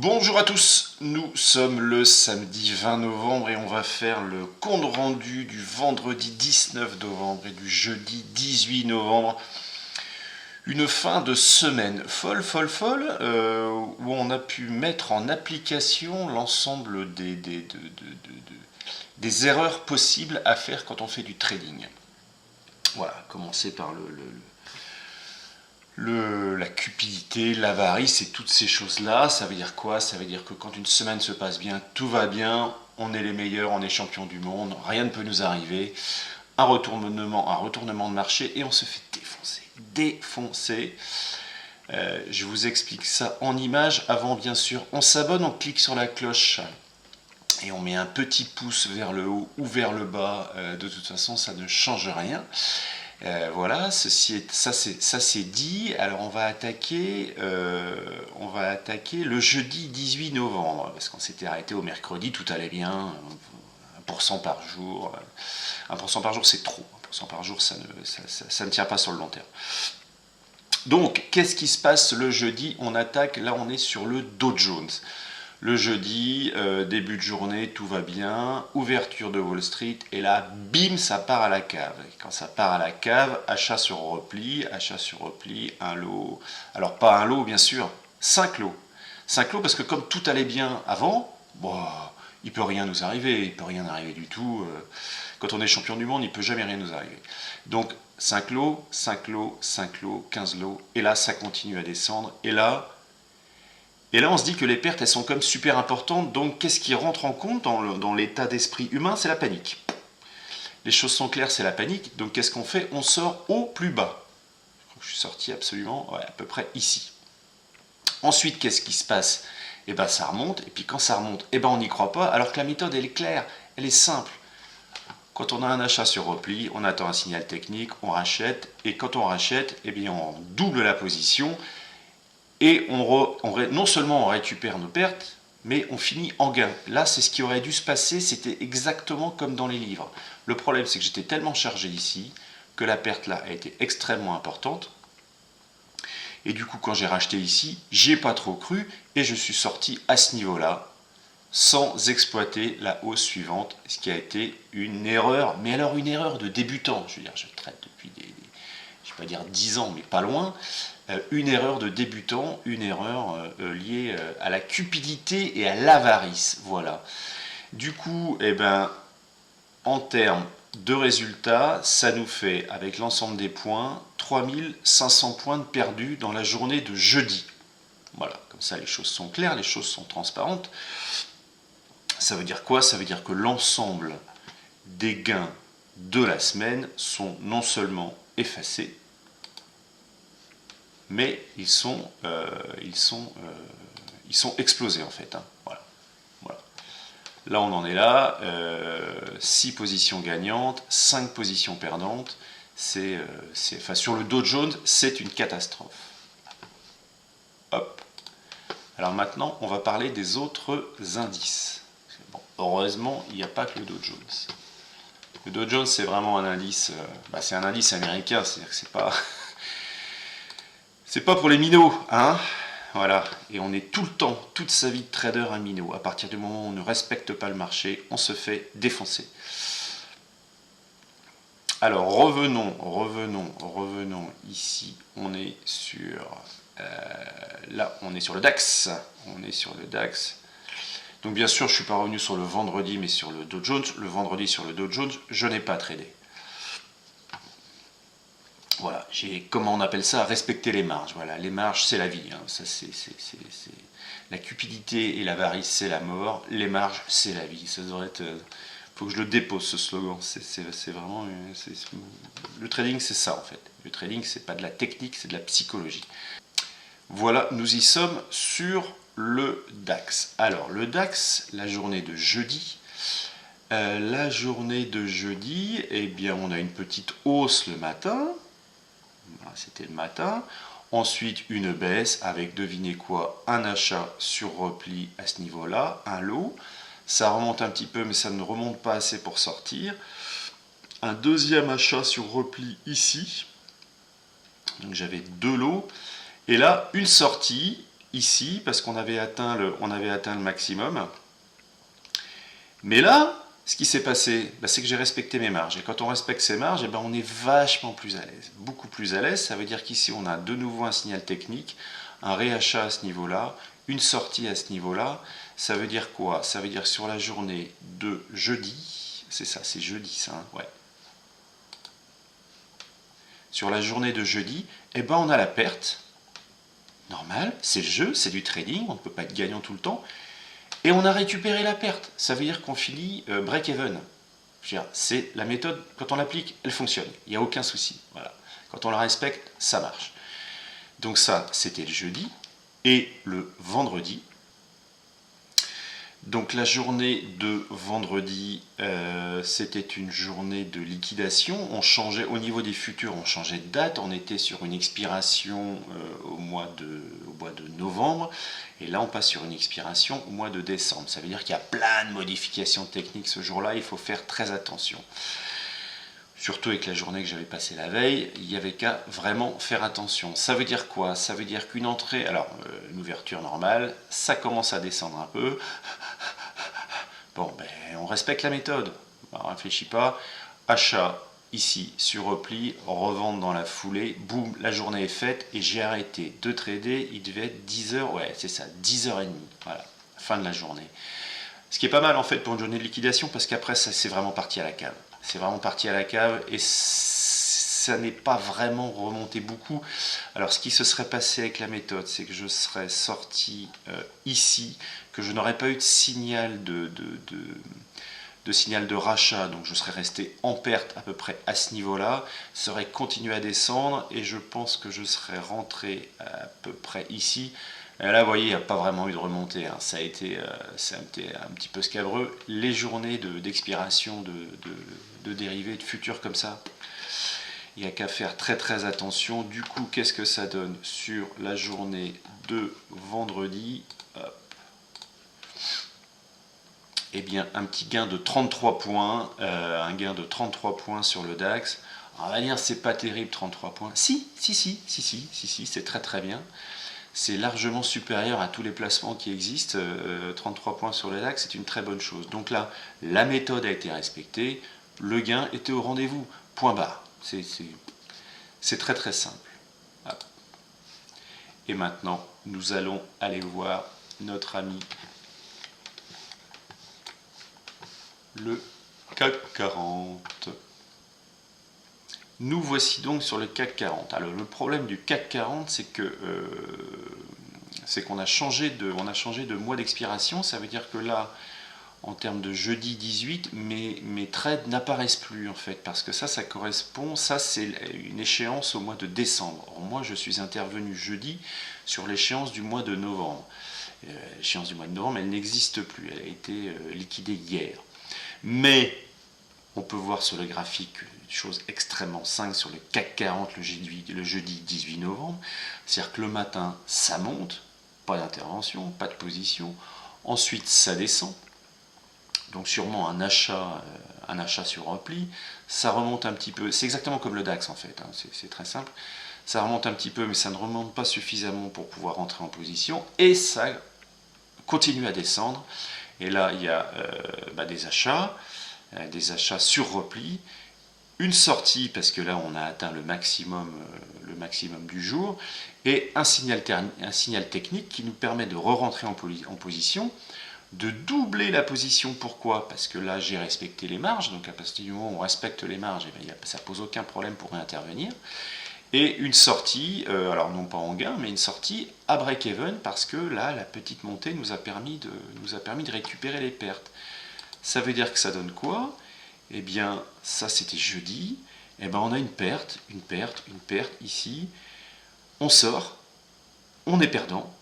Bonjour à tous, nous sommes le samedi 20 novembre et on va faire le compte rendu du vendredi 19 novembre et du jeudi 18 novembre. Une fin de semaine folle, où on a pu mettre en application l'ensemble des erreurs possibles à faire quand on fait du trading. Voilà, commencer par la cupidité, l'avarice et toutes ces choses-là. Ça veut dire quoi? Ça veut dire que quand une semaine se passe bien, tout va bien, on est les meilleurs, on est champions du monde, rien ne peut nous arriver. Un retournement de marché et on se fait défoncer. Je vous explique ça en images. Avant, bien sûr, on s'abonne, on clique sur la cloche et on met un petit pouce vers le haut ou vers le bas. De toute façon, ça ne change rien. Voilà, ça c'est dit. Alors on va attaquer le jeudi 18 novembre parce qu'on s'était arrêté au mercredi, tout allait bien, 1% par jour. 1% par jour c'est trop, 1% par jour ça ne tient pas sur le long terme. Donc qu'est-ce qui se passe le jeudi? On attaque, là on est sur le Dow Jones. Le jeudi, début de journée, tout va bien, ouverture de Wall Street, et là, bim, ça part à la cave. Et quand ça part à la cave, achat sur repli, un lot. Alors pas un lot, bien sûr, 5 lots. 5 lots parce que comme tout allait bien avant, bon, il peut rien nous arriver, il peut rien arriver du tout. Quand on est champion du monde, il peut jamais rien nous arriver. Donc 5 lots, 5 lots, 5 lots, 15 lots, et là, ça continue à descendre, et là, on se dit que les pertes, elles sont comme super importantes. Donc, qu'est-ce qui rentre en compte dans l'état d'esprit humain? C'est la panique. Les choses sont claires, c'est la panique. Donc, qu'est-ce qu'on fait? On sort au plus bas. Je crois que je suis sorti absolument, à peu près ici. Ensuite, qu'est-ce qui se passe? Eh bien, ça remonte. Et puis, quand ça remonte, eh ben, on n'y croit pas. Alors que la méthode, elle est claire, elle est simple. Quand on a un achat sur repli, on attend un signal technique, on rachète. Et quand on rachète, eh bien, on double la position. Et non seulement on récupère nos pertes, mais on finit en gain. Là, c'est ce qui aurait dû se passer, c'était exactement comme dans les livres. Le problème, c'est que j'étais tellement chargé ici que la perte là a été extrêmement importante. Et du coup, quand j'ai racheté ici, j'y ai pas trop cru et je suis sorti à ce niveau-là sans exploiter la hausse suivante, ce qui a été une erreur, mais alors une erreur de débutant. Je veux dire, je traite depuis je vais pas dire 10 ans, mais pas loin. Une erreur de débutant, une erreur liée à la cupidité et à l'avarice. Voilà. Du coup, eh ben, en termes de résultats, ça nous fait, avec l'ensemble des points, 3500 points de perdus dans la journée de jeudi. Voilà, comme ça les choses sont claires, les choses sont transparentes. Ça veut dire quoi? Ça veut dire que l'ensemble des gains de la semaine sont non seulement effacés, mais ils sont explosés en fait. Hein. Voilà. Voilà. Là, on en est là. 6 positions gagnantes, 5 positions perdantes. Sur le Dow Jones, c'est une catastrophe. Hop. Alors maintenant, on va parler des autres indices. Bon, heureusement, il n'y a pas que le Dow Jones. Le Dow Jones, c'est vraiment un indice. C'est un indice américain, c'est-à-dire que c'est pas pour les minots, hein. Voilà, et on est tout le temps, toute sa vie de trader un minot. À partir du moment où on ne respecte pas le marché, on se fait défoncer. Alors revenons ici. On est sur là, on est sur le DAX. On est sur le DAX. Donc bien sûr, je ne suis pas revenu sur le vendredi, mais sur le Dow Jones. Le vendredi sur le Dow Jones, je n'ai pas tradé. Voilà, comment on appelle ça, respecter les marges. Voilà, les marges, c'est la vie. Hein. Ça, la cupidité et l'avarice, c'est la mort. Les marges, c'est la vie. Ça devrait être. Faut que je le dépose ce slogan. C'est vraiment. Le trading, c'est ça en fait. Le trading, c'est pas de la technique, c'est de la psychologie. Voilà, nous y sommes sur le DAX. Alors, le DAX, la journée de jeudi. Eh bien, on a une petite hausse le matin. C'était le matin. Ensuite, une baisse avec, devinez quoi, un achat sur repli à ce niveau-là, un lot. Ça remonte un petit peu, mais ça ne remonte pas assez pour sortir. Un deuxième achat sur repli ici. Donc j'avais deux lots. Et là, une sortie ici parce qu'on avait atteint le maximum. Mais là, ce qui s'est passé, c'est que j'ai respecté mes marges. Et quand on respecte ses marges, on est vachement plus à l'aise. Beaucoup plus à l'aise. Ça veut dire qu'ici, on a de nouveau un signal technique, un réachat à ce niveau-là, une sortie à ce niveau-là. Ça veut dire quoi? Ça veut dire que sur la journée de jeudi, c'est ça, c'est jeudi ça, hein, ouais. Sur la journée de jeudi, on a la perte. Normal, c'est le jeu, c'est du trading, on ne peut pas être gagnant tout le temps. Et on a récupéré la perte. Ça veut dire qu'on finit break-even. C'est la méthode, quand on l'applique, elle fonctionne. Il n'y a aucun souci. Voilà. Quand on la respecte, ça marche. Donc ça, c'était le jeudi. Et le vendredi. Donc la journée de vendredi, c'était une journée de liquidation. On changeait, au niveau des futurs, on changeait de date. On était sur une expiration au mois de novembre. Et là, on passe sur une expiration au mois de décembre. Ça veut dire qu'il y a plein de modifications techniques ce jour-là. Il faut faire très attention. Surtout avec la journée que j'avais passée la veille, il n'y avait qu'à vraiment faire attention. Ça veut dire quoi? Ça veut dire qu'une entrée, alors une ouverture normale, ça commence à descendre un peu. Bon, on respecte la méthode. On ne réfléchit pas. Achat ici sur repli, revente dans la foulée, boum, la journée est faite et j'ai arrêté de trader. Il devait être 10h, ouais, c'est ça, 10h30. Voilà, fin de la journée. Ce qui est pas mal en fait pour une journée de liquidation parce qu'après, ça c'est vraiment parti à la cave. C'est vraiment parti à la cave et ça n'est pas vraiment remonté beaucoup. Alors ce qui se serait passé avec la méthode, c'est que je serais sorti ici, que je n'aurais pas eu de signal de signal de rachat, donc je serais resté en perte à peu près à ce niveau-là, serait continué à descendre et je pense que je serais rentré à peu près ici. Et là, vous voyez, il n'y a pas vraiment eu de remontée. Hein. Ça a été, c'est un petit peu scabreux. Les journées d'expiration de dérivés, de futurs comme ça, il n'y a qu'à faire très très attention. Du coup, qu'est-ce que ça donne sur la journée de vendredi? Eh bien, un petit gain de 33 points, un gain de 33 points sur le DAX. Alors, on va dire, c'est pas terrible, 33 points. Si, c'est très très bien. C'est largement supérieur à tous les placements qui existent. 33 points sur le DAX, c'est une très bonne chose. Donc là, la méthode a été respectée, le gain était au rendez-vous. Point barre. C'est très très simple. Hop. Et maintenant, nous allons aller voir notre ami le CAC 40. Nous voici donc sur le CAC 40. Alors le problème du CAC 40, c'est qu'on a changé de mois d'expiration. Ça veut dire que là, en termes de jeudi 18, mes trades n'apparaissent plus en fait, parce que ça correspond, ça c'est une échéance au mois de décembre. Or, moi, je suis intervenu jeudi sur l'échéance du mois de novembre. L'échéance du mois de novembre, elle n'existe plus. Elle a été liquidée hier. Mais on peut voir sur le graphique une chose extrêmement simple sur le CAC 40 le jeudi 18 novembre. C'est-à-dire que le matin, ça monte, pas d'intervention, pas de position. Ensuite, ça descend. Donc sûrement un achat sur repli. Ça remonte un petit peu. C'est exactement comme le DAX en fait. Hein, c'est très simple. Ça remonte un petit peu, mais ça ne remonte pas suffisamment pour pouvoir rentrer en position. Et ça continue à descendre. Et là, il y a des achats sur repli, une sortie, parce que là, on a atteint le maximum du jour, et un signal technique qui nous permet de re-rentrer en position, de doubler la position. Pourquoi? Parce que là, j'ai respecté les marges, donc à partir du moment où on respecte les marges, ça ne pose aucun problème pour réintervenir. Et une sortie, alors non pas en gain, mais une sortie à break-even, parce que là, la petite montée nous a permis de récupérer les pertes. Ça veut dire que ça donne quoi? Eh bien, ça c'était jeudi. Eh bien, on a une perte ici. On sort, on est perdant,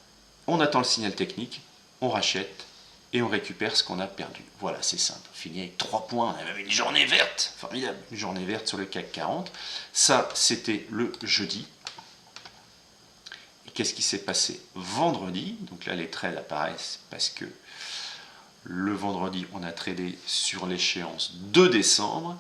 on attend le signal technique, on rachète et on récupère ce qu'on a perdu. Voilà, c'est simple. On finit avec 3 points. On a même une journée verte. Formidable. Une journée verte sur le CAC 40. Ça, c'était le jeudi. Et qu'est-ce qui s'est passé vendredi? Donc là, les trades apparaissent parce que le vendredi, on a tradé sur l'échéance de décembre.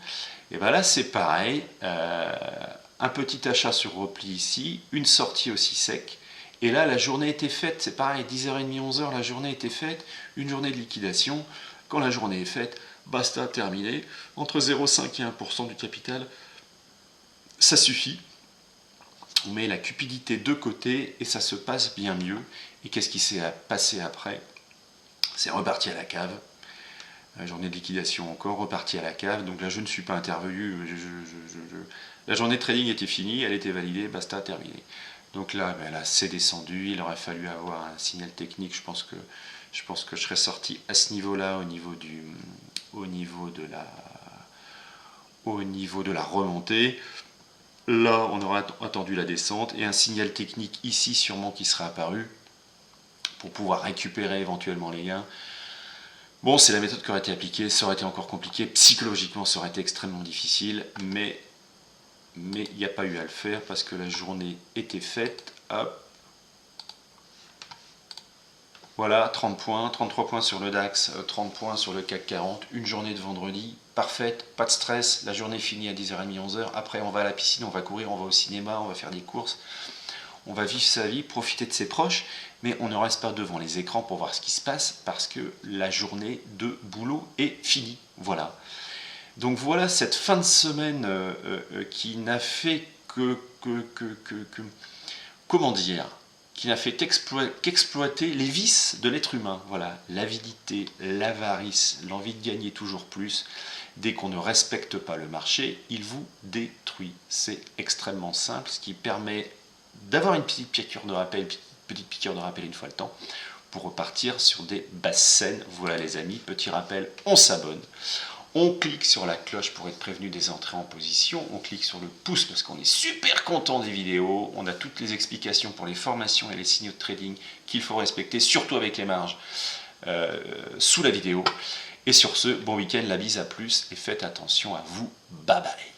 Et bien là, c'est pareil. Un petit achat sur repli ici, une sortie aussi sec. Et là, la journée était faite, c'est pareil, 10h30, 11h, la journée était faite, une journée de liquidation. Quand la journée est faite, basta, terminé. Entre 0,5 et 1% du capital, ça suffit. On met la cupidité de côté et ça se passe bien mieux. Et qu'est-ce qui s'est passé après? C'est reparti à la cave. La journée de liquidation encore, reparti à la cave. Donc là, je ne suis pas intervenu. La journée de trading était finie, elle était validée, basta, terminé. Donc là, ben là c'est descendu. Il aurait fallu avoir un signal technique. Je pense que je serais sorti à ce niveau-là, au niveau de la remontée. Là, on aurait attendu la descente et un signal technique ici sûrement qui serait apparu pour pouvoir récupérer éventuellement les gains. Bon, c'est la méthode qui aurait été appliquée, ça aurait été encore compliqué, psychologiquement ça aurait été extrêmement difficile, mais il n'y a pas eu à le faire parce que la journée était faite. Hop. Voilà, 30 points, 33 points sur le DAX, 30 points sur le CAC 40, une journée de vendredi, parfaite, pas de stress, la journée finit à 10h30, 11h, après on va à la piscine, on va courir, on va au cinéma, on va faire des courses, on va vivre sa vie, profiter de ses proches, mais on ne reste pas devant les écrans pour voir ce qui se passe, parce que la journée de boulot est finie, voilà. Donc voilà cette fin de semaine qui n'a fait comment dire, qui n'a fait qu'exploiter les vices de l'être humain. Voilà, l'avidité, l'avarice, l'envie de gagner toujours plus. Dès qu'on ne respecte pas le marché, il vous détruit. C'est extrêmement simple, ce qui permet d'avoir une petite piqûre de rappel, une fois le temps, pour repartir sur des basses scènes. Voilà les amis, petit rappel, on s'abonne. On clique sur la cloche pour être prévenu des entrées en position. On clique sur le pouce parce qu'on est super content des vidéos. On a toutes les explications pour les formations et les signaux de trading qu'il faut respecter, surtout avec les marges sous la vidéo. Et sur ce, bon week-end, la bise à plus et faites attention à vous. Bye bye.